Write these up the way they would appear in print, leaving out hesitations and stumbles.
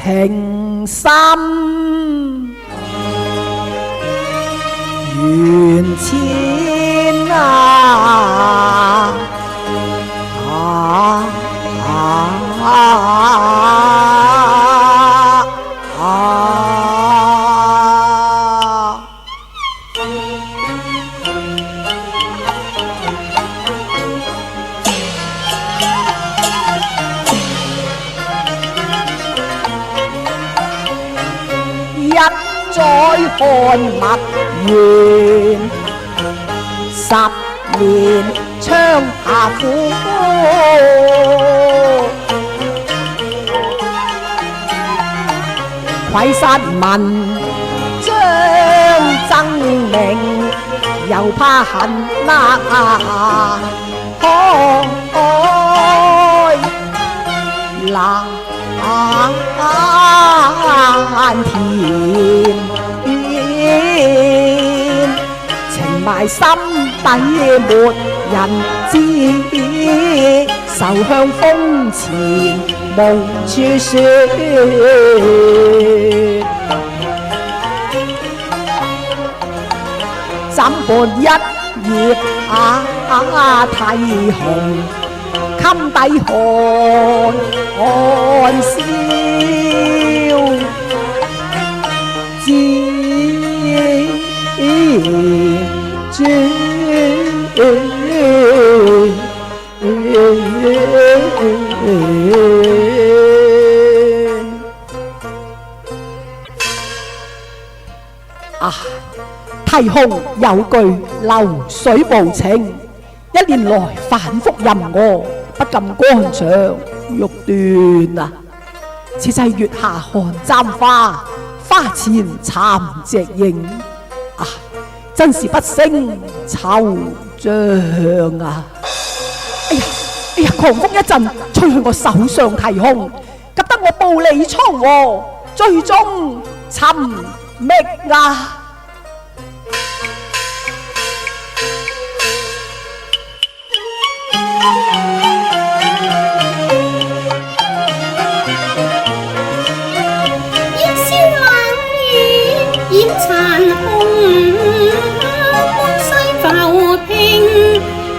情深，緣淺啊！一再看蜜緣，10年窗下苦。愧失文章爭名，又怕恨那開難填，情埋心底沒人知，愁向風前無處說。怎伴一葉啼紅，襟底寒笑，自啼紅有句流水無情，一年來反覆吟我，不禁肝腸欲斷啊！此際月下寒簪花，花前殘隻影啊！真是不勝惆悵啊！哎呀，狂風一陣吹去我手上啼紅，急得我步履倉皇，最終尋覓啊！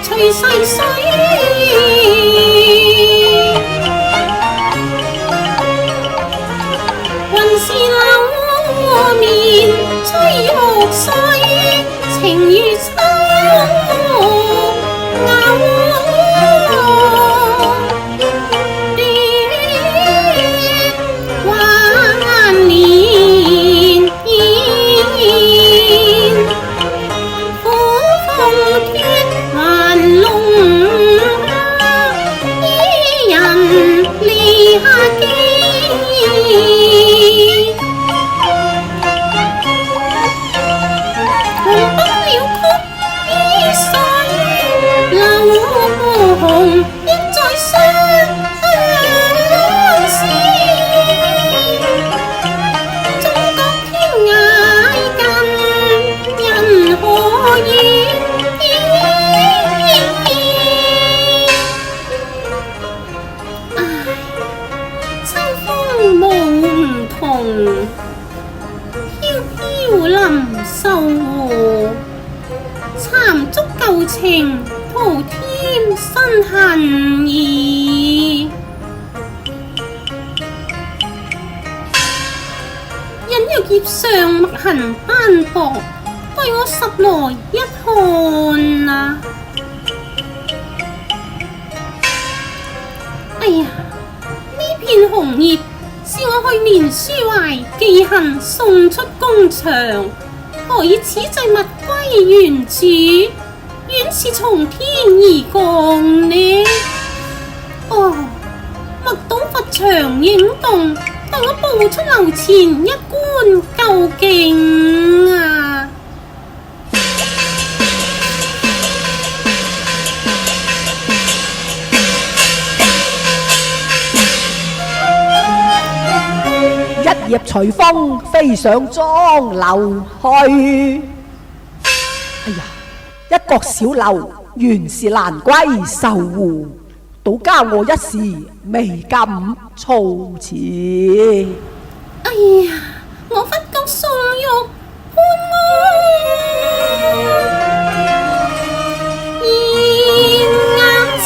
隨逝水，雲是柳面吹玉水，情如秋情徒添身恨意，因有葉上墨痕斑駁，為我拾來一看啊！哎呀，呢片紅葉是我去年書懷寄恨送出宮場，何以此際物歸原處？原是從天而降呢？哦，莫懂佛長影動，待我步出樓前一觀究竟啊！一葉隨風飛上妝樓去。哎呀！一角小樓原是蘭閨愁湖，倒加我一時未敢措辭。哎呀，我忽覺送肉歡愛現眼前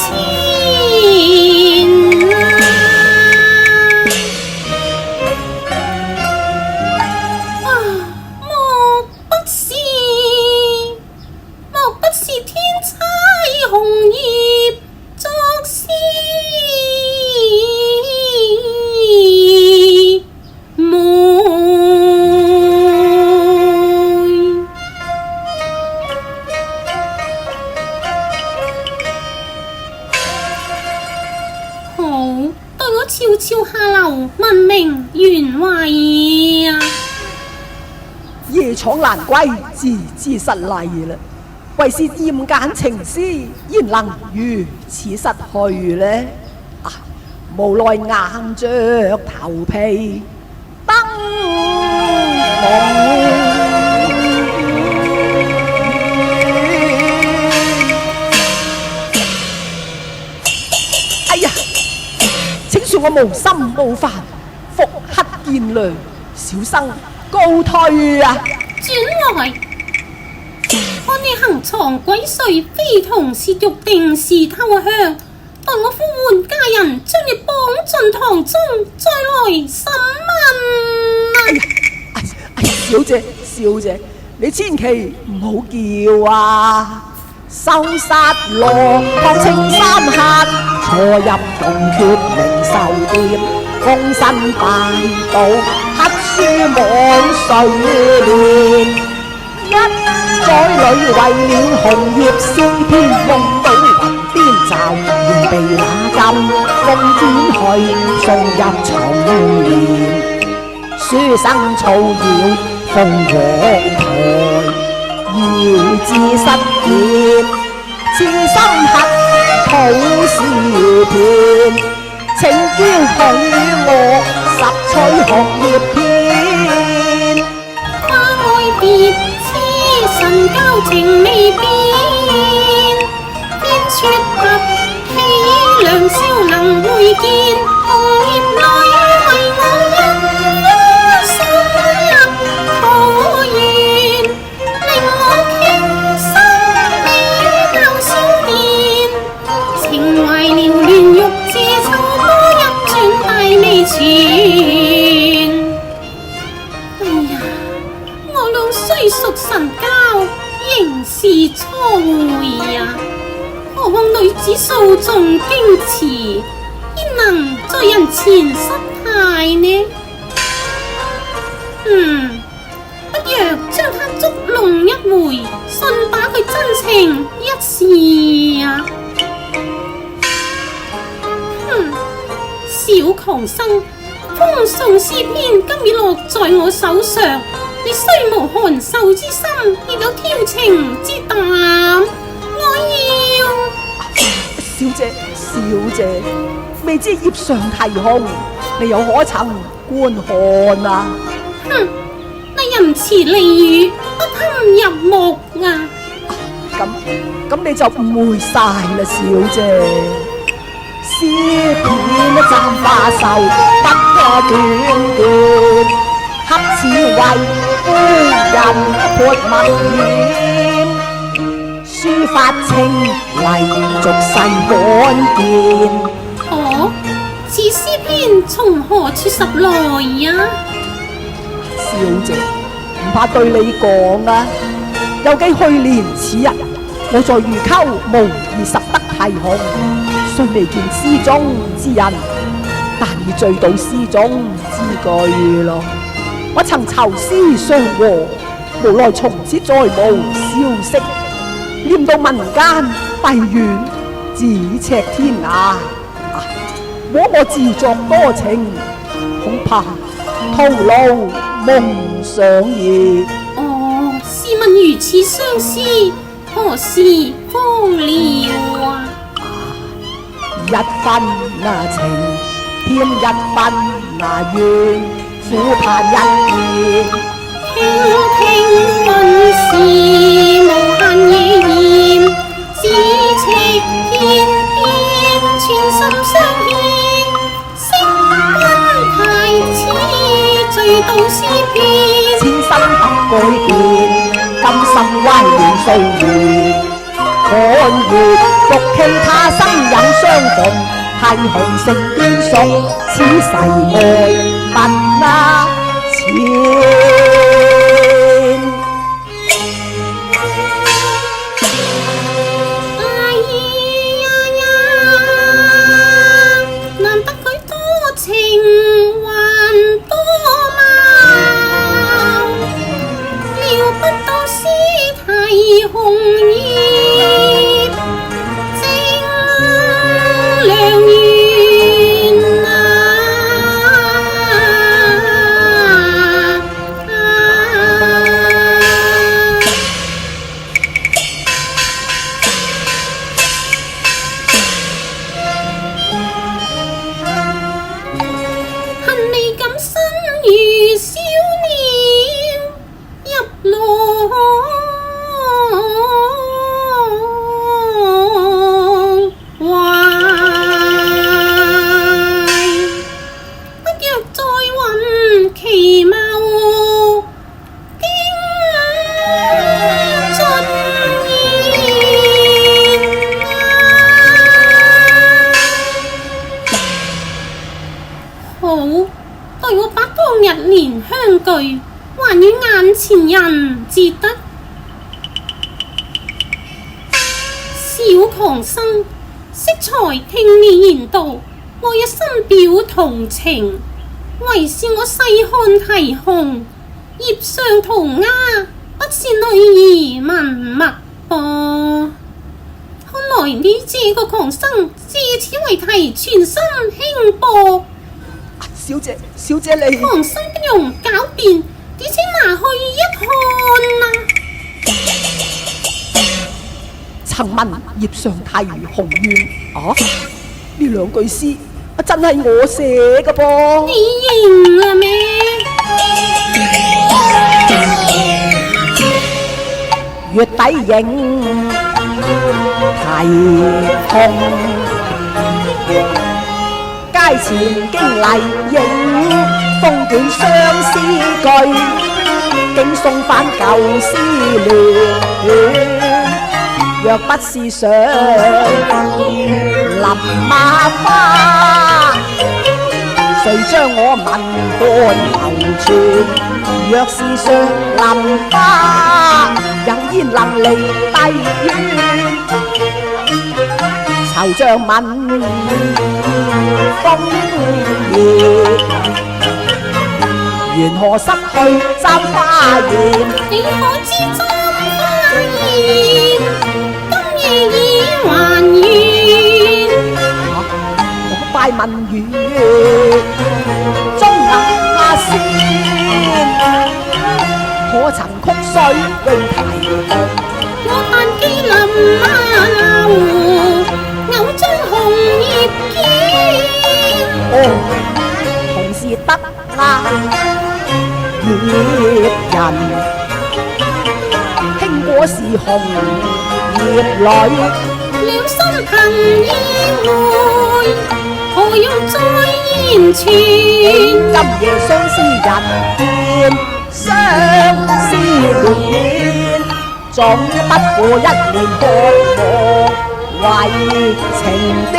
啊！莫不是天差紅葉作詩妹。好，待我悄悄下樓問明原委啊！夜闖蘭閨，自知失禮啦。為是厭簡情詩，焉能如此失去呢？啊，無奈硬着頭皮登夢。哎呀，請恕我無心冒犯，復刻見諒，小生告退啊！轉來，看你行藏鬼祟，非同褻瀆，定是偷香。待我呼喚家人，將你綁進堂中，再來審問啊！小姐，小姐，你千祈唔好叫啊！收殺羅托青衫客，錯入洞缺零售店，躬身拜倒黑書網睡蓮。一載裏為了紅葉詩篇，夢到雲邊驟然被那金風捲去，送入重簾。書生造謠鳳凰台，遙知失言，痴心刻土詩篇，情嬌許我拾取紅葉片。花愛別痴神交情未變，天雪合喜良宵能會見，紅葉裏為我因心入桃源，令我傾心美舊少年，情懷撩亂欲借秋波一轉大未全。哎呀，我倆雖屬神交，仍是初會呀。何況女子素重矜持，焉能在人前失態呢？不若將他捉弄一回，順把佢真情一試呀。小狂生，風送詩篇今已落在我手上，你雖無寒秀之心，亦有挑情之膽。我要小姐，小姐，未知葉上提控，你又可曾觀看啊？哼，那淫詞利語不堪入目啊！咁你就誤會晒啦，小姐。詩篇簪花繡，不過短短，恰似為夫人潑墨染。書法清麗，俗世罕見。哦，此詩篇從何處拾來呀？小姐，唔怕對你講啊，有記去年此日，我在魚溝無意拾得題控，雖未見詩中之人，但已醉到詩中之句咯。我曾囚詩相和，無奈從此再無消息。念到民間閉遠，咫尺天涯，枉我自作多情，恐怕徒勞夢想矣。哦，試問如此相思，何時方了啊？一分那情，添一分那怨，苦盼一見。傾聽雲是無限野艷，咫尺天邊全心相牽，星君太似最道詩篇，千生不改變，今生懷念數年。看月獨傾他生有相逢，係紅成斷送，此世愛問啊前。還與眼前人自得。小狂生，適才聽你言道，我一心表同情。唯是我細看題紅，葉上塗鴉，不是女兒文墨噃。看來你這個狂生，借此為題全心輕薄。小姐，小姐你狂生不容狡辯，只請拿去一看啊！曾聞葉上題紅怨啊，呢兩句詩真係我寫㗎噃。你認啦咩？月底影題紅，街前經麗影，風卷相思句，竟送返舊思戀。若不是想林馬花，誰將我文案流傳？若是想林花，仍然能離低怨。惆悵問風葉，緣何失去簪花言？你可知簪花言，今夜已還原。我拜問月，終那仙，可曾曲水永題紅？我但記林馬樓，偶將紅葉見。哦，同是得啦葉人，輕果是紅葉女。了心憑意會，何用再言傳？今夜相思人見，相思戀，總不過一年渴望為情癲。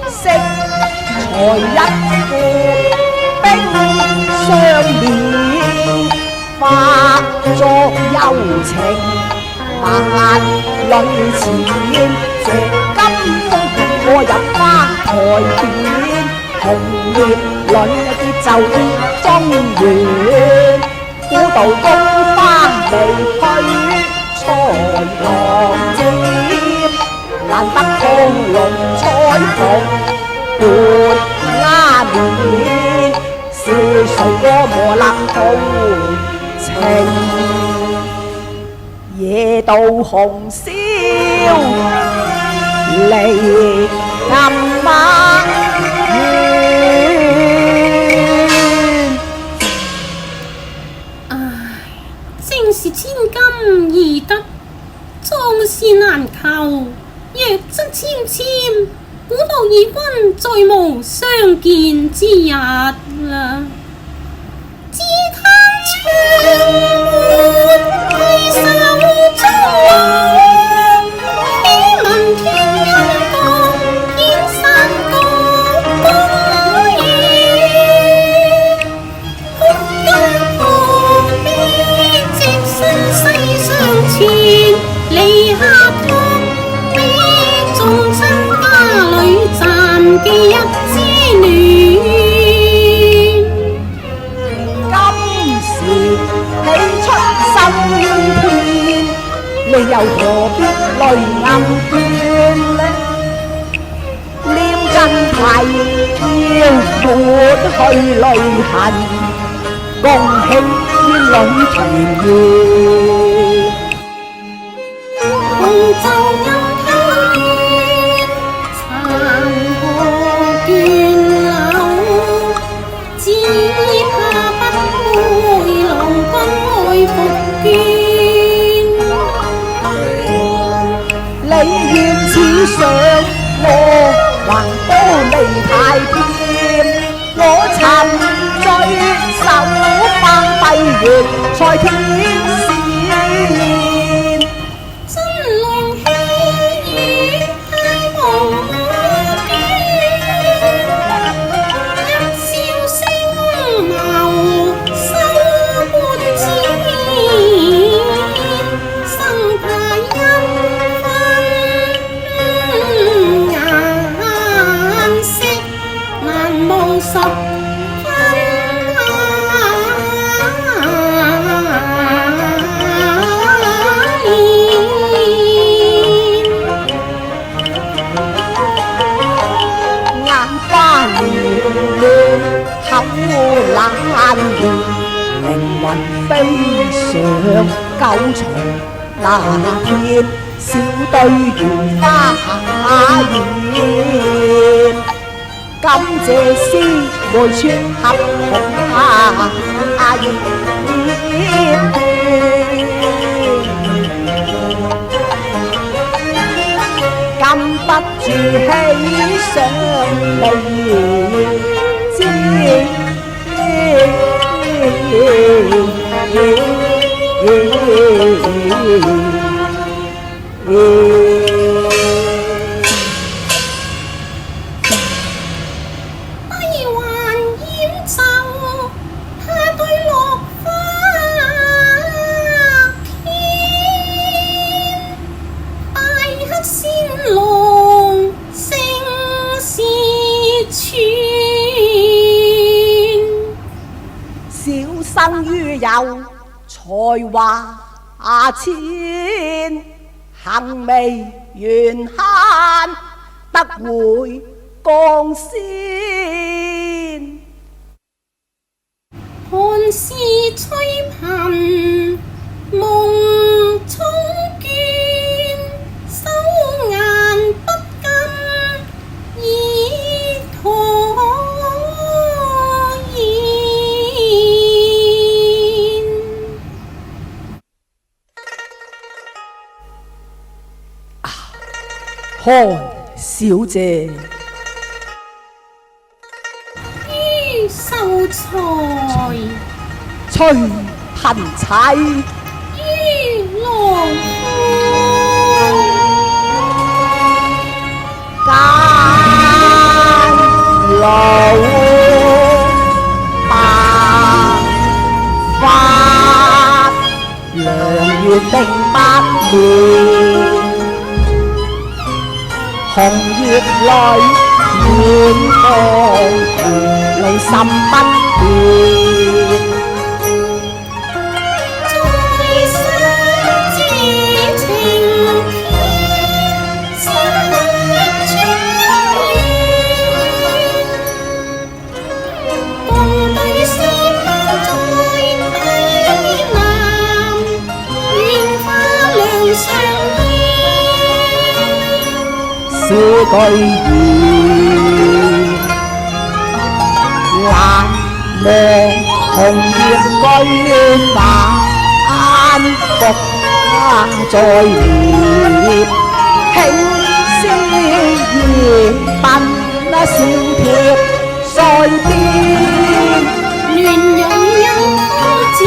惜才一副冰相連，化作柔情萬里前。這金風我入花台邊，紅葉裏結就中原。古道菊花未退，才郎接，難得放龍彩鳳伴鴉面，是誰過磨勒豪情？夜渡紅簫離暗馬遠。唉，正是千金易得，壯士難求。若真纖纖，古道義軍再無相見之日啦。你又何必淚暗斷呢？念近啼要抹去淚痕，共慶冤侶團圓。紅袖暗香殘荷斷柳，只怕不會郎君愛復見。你願似上我還多離太偏，我沉醉手翻閉月才天線。真浪氣雨太無邊，一笑聲貌收沒自生態因顏色難無十分眼花繚亂，口冷亂，靈魂飛上九重那天，小對緣花現。感謝師妹撮合紅霞煙端，禁不住喜上眉尖。閉環掩袖，下對落花片，拜黑仙郎正是傳。小生於有才華千，行未緣慳得回降仙。寒是吹貧夢中倦，手眼不禁已拖延。韓小姐，於秀才，隨貧妻於郎間老白髮，良緣定百年。紅葉裏滿江湖，離心不變。在生之情天，心裏穿越，共對詩風在低南，願花亮相依。小對緣，難忘紅葉居反復再現，輕絲葉鬢小貼在邊。亂湧因風漸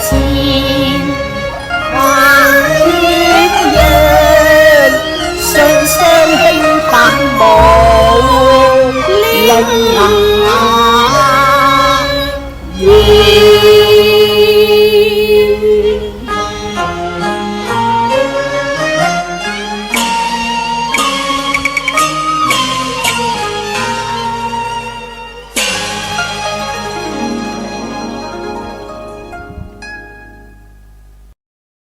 前，萬千人雙雙輕拍舞，令